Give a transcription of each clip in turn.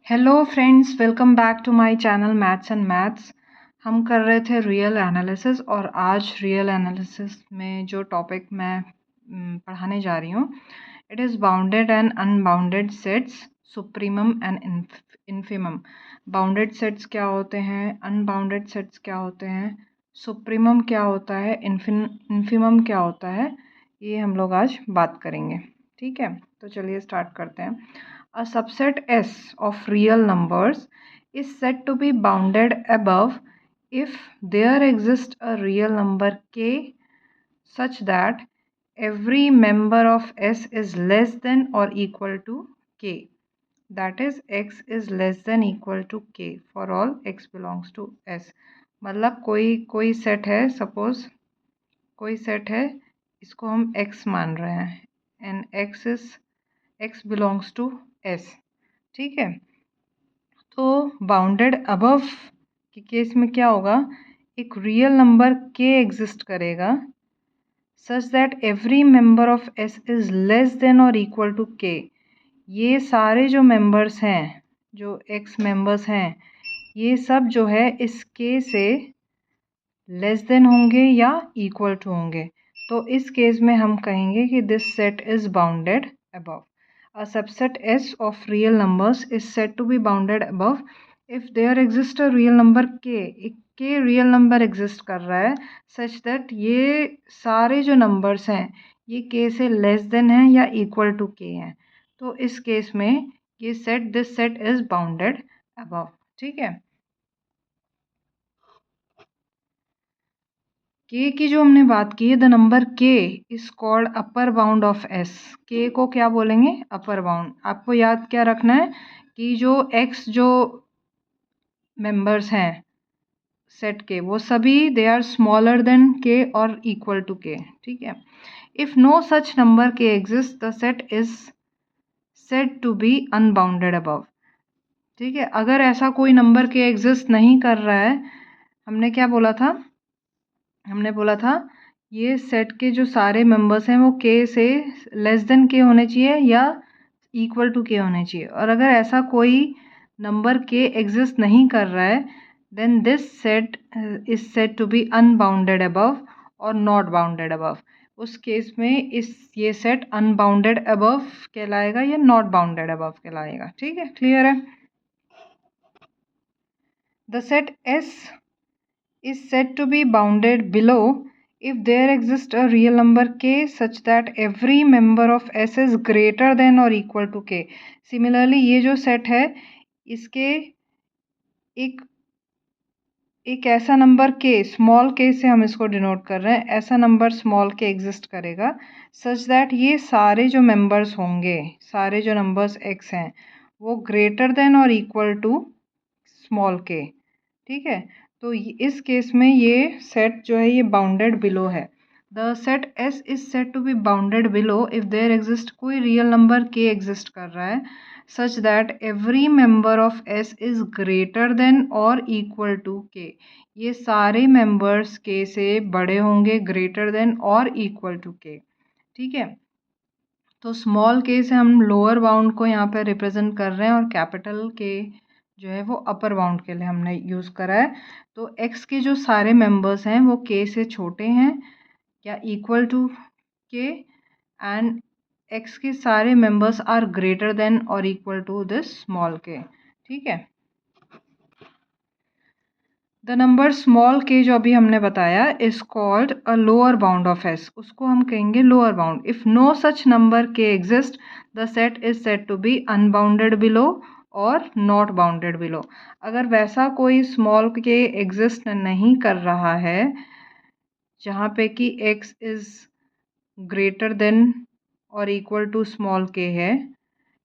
Hello friends, welcome back to my channel maths and maths. हम कर रहे थे रियल एनालिसिस और आज रियल एनालिसिस में जो टॉपिक मैं पढ़ाने जा रही हूँ, it is bounded and unbounded sets, supremum and infimum. Bounded sets क्या होते हैं, अनबाउंडेड सेट्स क्या होते हैं, सुप्रीमम क्या होता है, इन्फीमम क्या होता है, ये हम लोग आज बात करेंगे। ठीक है, तो चलिए स्टार्ट करते हैं। A subset S of real numbers is said to be bounded above if there exists a real number k such that every member of S is less than or equal to k. That is, x is less than equal to k for all x belongs to S. मतलब कोई set है, suppose कोई set है, इसको हम x मान रहे हैं and x belongs to S। ठीक है, तो बाउंडेड अबव के केस में क्या होगा, एक रियल नंबर k एग्जिस्ट करेगा सच that every member of S is less than और इक्वल टू k। ये सारे जो मेंबर्स हैं, जो x मेंबर्स हैं, ये सब जो है इस k से लेस देन होंगे या इक्वल टू होंगे। तो इस केस में हम कहेंगे कि this set is bounded above. A subset S of real numbers is said to be bounded above if there exists a real number k। एक k रियल नंबर एग्जिस्ट कर रहा है सच दैट ये सारे जो नंबर्स हैं ये k से लेस देन है या इक्वल टू k हैं। तो इस केस में ये set, this set is bounded above. ठीक है, k की जो हमने बात की है, the number k is called upper bound of s। k को क्या बोलेंगे, अपर बाउंड। आपको याद क्या रखना है कि जो x जो मेंबर्स हैं सेट के, वो सभी they are smaller than k और इक्वल टू k। ठीक है, if no such number k exist the set is said to be unbounded above. ठीक है, अगर ऐसा कोई नंबर k एग्जिस्ट नहीं कर रहा है, हमने क्या बोला था, हमने बोला था ये सेट के जो सारे मेंबर्स हैं वो k से लेस देन k होने चाहिए या इक्वल टू k होने चाहिए। और अगर ऐसा कोई नंबर k एग्जिस्ट नहीं कर रहा है, then this set is said to be unbounded above और नॉट बाउंडेड अबव। उस केस में ये सेट अनबाउंडेड अबव कहलाएगा या नॉट बाउंडेड अबव कहलाएगा। ठीक है, क्लियर है। The set S is said to be bounded below if there exists a real number k such that every member of S is greater than or equal to k। Similarly, ये जो set है इसके एक ऐसा number k, small k से हम इसको denote कर रहे हैं, ऐसा नंबर स्मॉल k एग्जिस्ट करेगा सच दैट ये सारे जो मेंबर्स होंगे, सारे जो नंबर्स x हैं, वो ग्रेटर देन और इक्वल टू स्मॉल k। ठीक है, तो इस केस में ये सेट जो है ये बाउंडेड बिलो है। The set S is set to be bounded below if there exist, कोई रियल नंबर k एग्जिस्ट कर रहा है such that every member of S is greater than और इक्वल टू k। ये सारे मेंबर्स k से बड़े होंगे, ग्रेटर देन और इक्वल टू k। ठीक है, तो स्मॉल k से हम लोअर बाउंड को यहाँ पे रिप्रेजेंट कर रहे हैं और कैपिटल k जो है वो अपर बाउंड के लिए हमने यूज़ करा है। तो x के जो सारे मेंबर्स हैं वो k से छोटे हैं या equal to k and x के सारे मेंबर्स आर ग्रेटर देन और equal to this small k। ठीक है, द नंबर स्मॉल k जो अभी हमने बताया is called a lower bound of s, उसको हम कहेंगे lower bound. If no such number k exist the set is said to be unbounded below और नॉट बाउंडेड बिलो। अगर वैसा कोई स्मॉल k एग्जिस्ट नहीं कर रहा है जहाँ पे कि x इज ग्रेटर देन और इक्वल टू स्मॉल k है,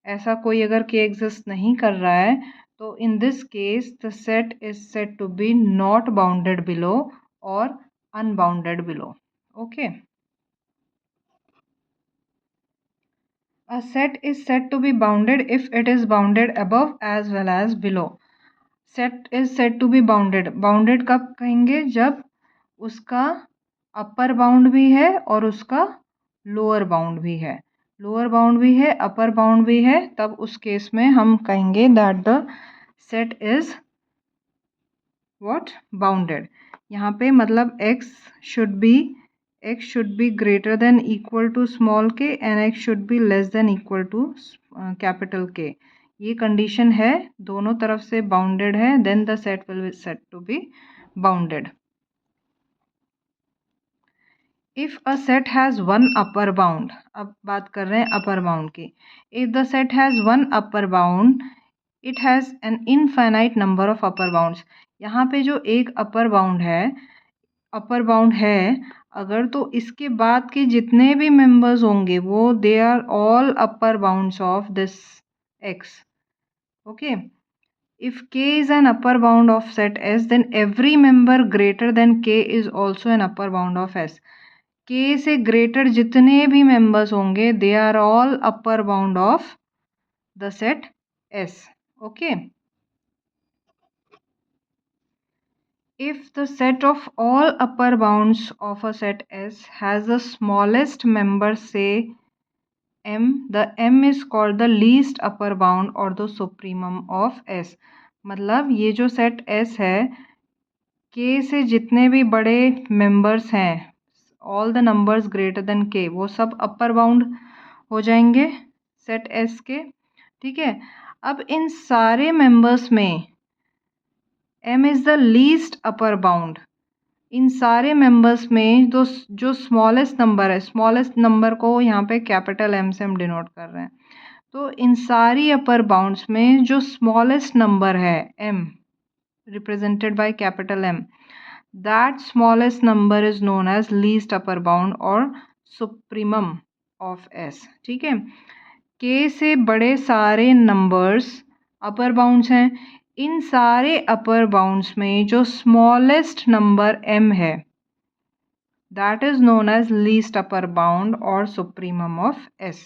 ऐसा कोई अगर k एग्जिस्ट नहीं कर रहा है, तो in this case the set is said to be not bounded below or unbounded below. Okay, a set is said to be bounded if it is bounded above as well as below. Set is said to be bounded, bounded कब कहेंगे, जब उसका upper bound भी है और उसका lower bound भी है। लोअर बाउंड भी है, अपर बाउंड भी है, तब उस केस में हम कहेंगे that the set is what bounded. यहाँ पे मतलब x should be greater than equal to small k and x should be less than equal to capital K। ये कंडीशन है, दोनों तरफ से बाउंडेड है, then the set will be said to be bounded. If a set has one upper bound, अब बात कर रहे हैं अपर बाउंड की। If the set has one upper bound it has an infinite number of upper bounds. यहाँ पे जो एक अपर बाउंड है अगर, तो इसके बाद के जितने भी मेंबर्स होंगे वो they are all upper bounds of this X. Okay, if k is an upper bound of set S, then every member greater than k is also an upper bound of S। k से greater जितने भी members होंगे they are all upper bound of the set S। okay, if the set of all upper bounds of a set S has the smallest member say m, the m is called the least upper bound or the supremum of S। मतलब ये जो set S है, k से जितने भी बड़े members हैं, all the numbers greater than k, वो सब अपर बाउंड हो जाएंगे सेट S के। ठीक है, अब इन सारे मेंबर्स में m is the least upper bound. इन सारे मेंबर्स में जो स्मॉलेस्ट नंबर है, स्मॉलेस्ट नंबर को यहाँ पे कैपिटल M से हम डिनोट कर रहे हैं, तो इन सारी अपर बाउंड्स में जो स्मॉलेस्ट नंबर है m represented by capital M, that smallest number is known as least upper bound or supremum of S। ठीक है, k से बड़े सारे नंबर्स अपर बाउंड्स हैं, इन सारे अपर बाउंड्स में जो स्मॉलेस्ट नंबर m है that is known as least upper bound or supremum of S।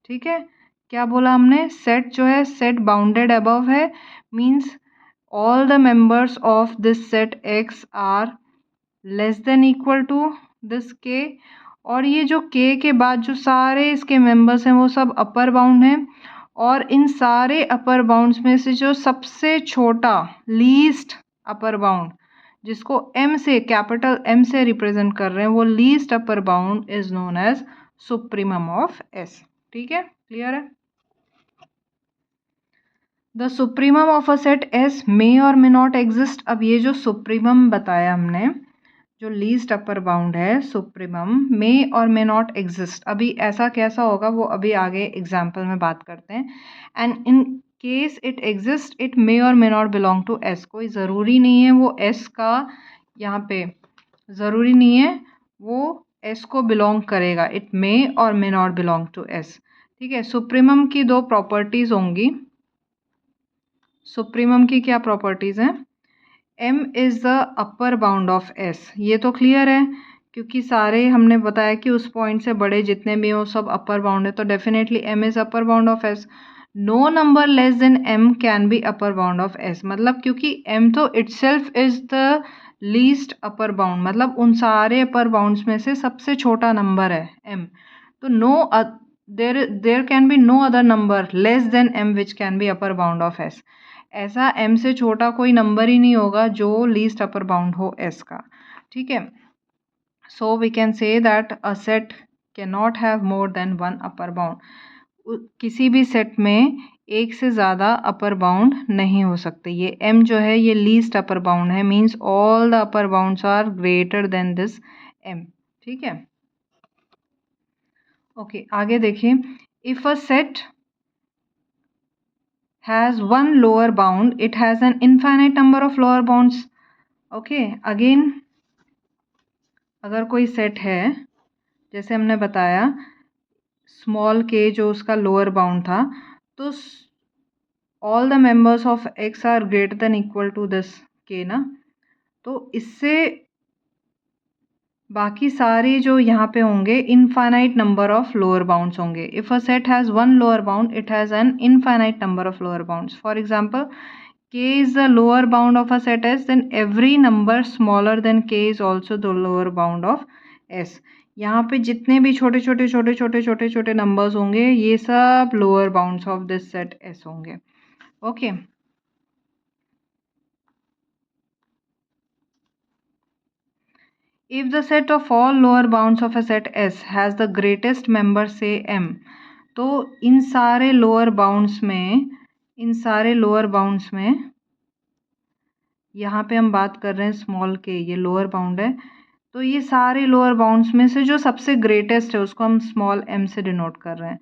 ठीक है, क्या बोला हमने, सेट जो है सेट बाउंडेड अबव है, means all the members of this set X are less than equal to this K, और ये जो K के बाद जो सारे इसके मेंबर्स हैं वो सब अपर बाउंड हैं, और इन सारे अपर बाउंड्स में से जो सबसे छोटा लीस्ट अपर बाउंड जिसको M से कैपिटल M से रिप्रेजेंट कर रहे हैं, वो least upper bound is known as supremum of S। ठीक है, क्लियर है। The supremum of a set S may और मे नॉट एग्जिस्ट। अब ये जो सुप्रीमम बताया हमने, जो लीस्ट अपर बाउंड है सुप्रीमम, मे और मे नॉट एग्जिस्ट। अभी ऐसा कैसा होगा वो अभी आगे एग्जाम्पल में बात करते हैं। And in case it exist it may और may not belong to S. कोई ज़रूरी नहीं है वो एस का, यहाँ पे ज़रूरी नहीं है वो एस को बिलोंग करेगा, इट मे और may not belong to S. ठीक है, सुप्रीमम की दो प्रॉपर्टीज़ होंगी। सुप्रीमम की क्या प्रॉपर्टीज़ हैं, m is the upper bound of s। ये तो क्लियर है क्योंकि सारे हमने बताया कि उस पॉइंट से बड़े जितने भी हो सब अपर बाउंड है, तो definitely m is upper bound of s। No number less than m can be upper bound of s। मतलब क्योंकि m तो itself is the least upper bound, मतलब उन सारे अपर बाउंड्स में से सबसे छोटा नंबर है m, तो no there can be no other number less than m which can be upper bound of s। ऐसा m से छोटा कोई नंबर ही नहीं होगा जो लीस्ट अपर बाउंड हो s का। ठीक है, so we can say that a set can not have more than one upper bound. किसी भी सेट में एक से ज़्यादा अपर बाउंड नहीं हो सकते। ये m जो है ये लीस्ट अपर बाउंड है, means all the upper bounds are greater than this m। ठीक है, ओके, आगे देखिए। If a set has one lower bound it has an infinite number of lower bounds। okay, again अगर कोई set है, जैसे हमने बताया स्मॉल k जो उसका लोअर बाउंड था, तो all the members of x are greater than equal to this k ना, तो इससे बाकी सारे जो यहाँ पे होंगे infinite number of lower bounds होंगे। If a set has one lower bound it has an infinite number of lower bounds. For example k is the lower bound of a set S, then every number smaller than k is also the lower bound of S। यहाँ पे जितने भी छोटे छोटे छोटे छोटे छोटे छोटे नंबर्स होंगे ये सब lower bounds of this set S होंगे. Okay. If the set of all lower bounds of a set S has the greatest member say M, तो इन सारे लोअर बाउंड्स में यहाँ पे हम बात कर रहे हैं स्मॉल के, ये लोअर बाउंड है. तो ये सारे लोअर बाउंड्स में से जो सबसे ग्रेटेस्ट है उसको हम स्मॉल m से डिनोट कर रहे हैं.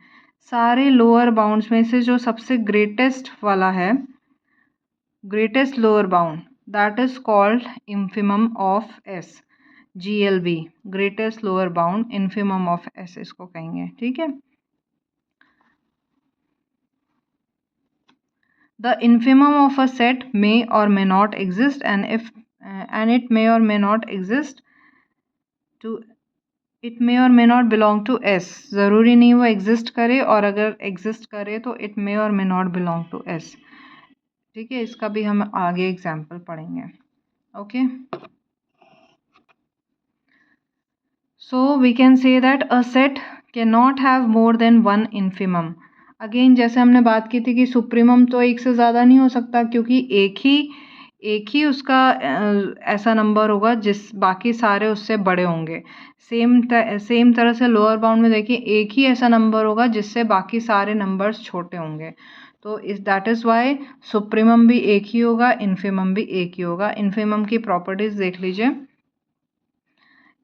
सारे लोअर बाउंड्स में से जो सबसे ग्रेटेस्ट वाला है, greatest lower bound, that is called infimum of S. GLB, greatest lower bound, infimum of S इसको कहेंगे. ठीक है. The infimum of a set may or may not exist, and it may or may not exist to, it may or may not belong to S. ज़रूरी नहीं वो exist करे, और अगर exist करे तो it may or may not belong to S. ठीक है. इसका भी हम आगे एग्जाम्पल पढ़ेंगे. Okay. So we can say that a set cannot have more than one infimum. Again जैसे हमने बात की थी कि सुप्रीमम तो एक से ज़्यादा नहीं हो सकता, क्योंकि एक ही उसका ऐसा नंबर होगा जिस बाकी सारे उससे बड़े होंगे. सेम तरह से लोअर बाउंड में देखिए एक ही ऐसा नंबर होगा जिससे बाकी सारे नंबर्स छोटे होंगे. तो दैट इज़ वाई सुप्रीमम भी एक ही होगा, इन्फिमम भी एक ही होगा. इन्फिमम की प्रॉपर्टीज़ देख लीजिए.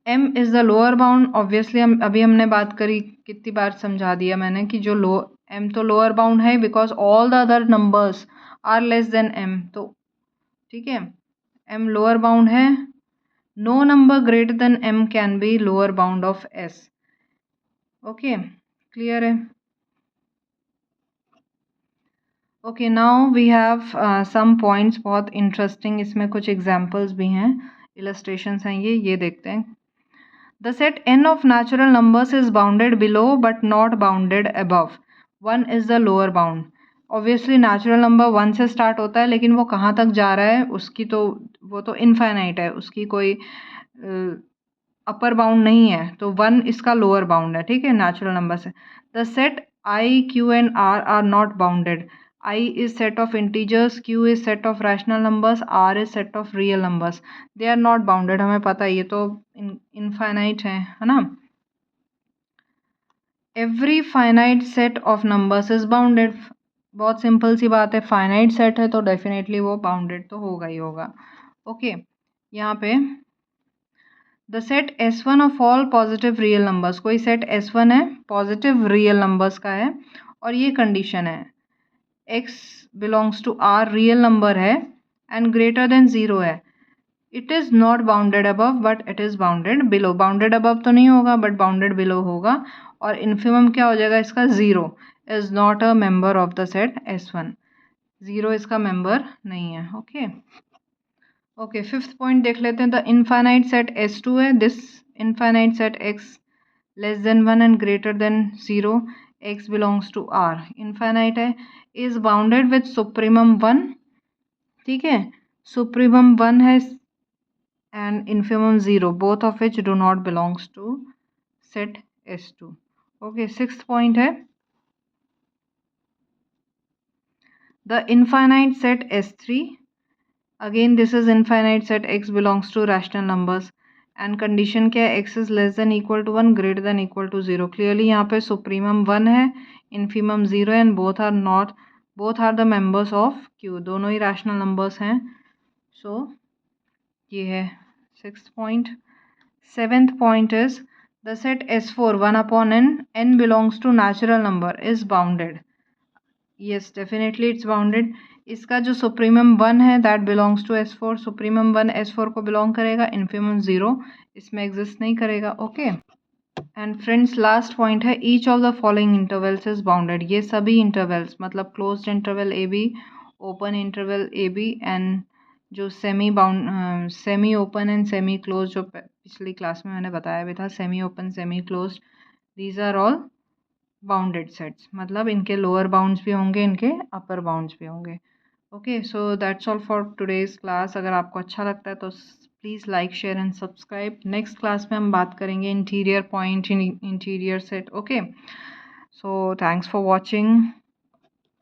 M is the lower bound. Obviously अभी हमने बात करी, कितनी बार समझा दिया मैंने कि जो M तो लोअर बाउंड है because all the other numbers are less than M. तो ठीक है, M लोअर बाउंड है. No number greater than M can be lower bound of S. ओके, क्लियर है. Okay, now we have some points बहुत interesting. इसमें कुछ examples भी हैं, इलस्ट्रेशंस हैं, ये देखते हैं. The set n of natural numbers is bounded below but not bounded above. 1 is the lower bound. Obviously natural number 1 से start होता है, लेकिन वो कहाँ तक जा रहा है उसकी तो वो तो इनफाइनाइट है, उसकी कोई अपर बाउंड नहीं है. तो 1 इसका लोअर बाउंड है. ठीक है, नेचुरल नंबर से. The set I, Q and R are not bounded. I is set of integers, Q is set of rational numbers, R is set of real numbers. They are not bounded. हमें पता है ये तो infinite है ना. Every finite set of numbers is bounded. बहुत simple सी बात है, फाइनाइट सेट है तो डेफिनेटली वो बाउंडेड तो होगा ही होगा. ओके, यहाँ पे the set S1 of all positive real numbers. कोई सेट S1 है, पॉजिटिव रियल नंबर्स का है, और ये कंडीशन है x belongs to R real number है एंड ग्रेटर देन 0 है. It is not bounded above but it is bounded below. Bounded above तो नहीं होगा बट बाउंडेड बिलो होगा. और इन्फिमम क्या हो जाएगा इसका, 0. Is not a member of the set S1. 0 इसका मेंबर नहीं है. ओके. ओके, फिफ्थ पॉइंट देख लेते हैं. द इनफाइनाइट सेट S2 है. This infinite set x less than 1 and greater than 0, x belongs to R, infinite है, is bounded with supremum 1. ठीक है, सुप्रीमम 1 है and infimum 0, both of which do not belongs to set S2. Okay, sixth point है the infinite set S3. Again this is infinite set, x belongs to rational numbers and condition क्या है, x is less than equal to 1 greater than equal to 0. Clearly यहाँ पे supremum 1 है, infimum 0 and both are the members of Q. दोनों ही rational numbers हैं. So ये है sixth point. Seventh point is the set S4 1 upon n belongs to natural number is bounded. Yes, definitely it's bounded. इसका जो supremum 1 है that belongs to S4. supremum 1 S4 को belong करेगा, infimum 0 इसमें exist नहीं करेगा. Okay. And friends, last point है each of the following intervals is bounded. ये सभी intervals मतलब closed interval AB, open interval AB and जो semi open and semi close, जो पिछली क्लास में मैंने बताया भी था, semi open semi close, these are all bounded sets. मतलब इनके लोअर बाउंड्स भी होंगे, इनके अपर बाउंड्स भी होंगे. Okay, so that's all for today's class. अगर आपको अच्छा लगता है तो please like share and subscribe. Next class में हम बात करेंगे interior point, interior set. Okay, so thanks for watching.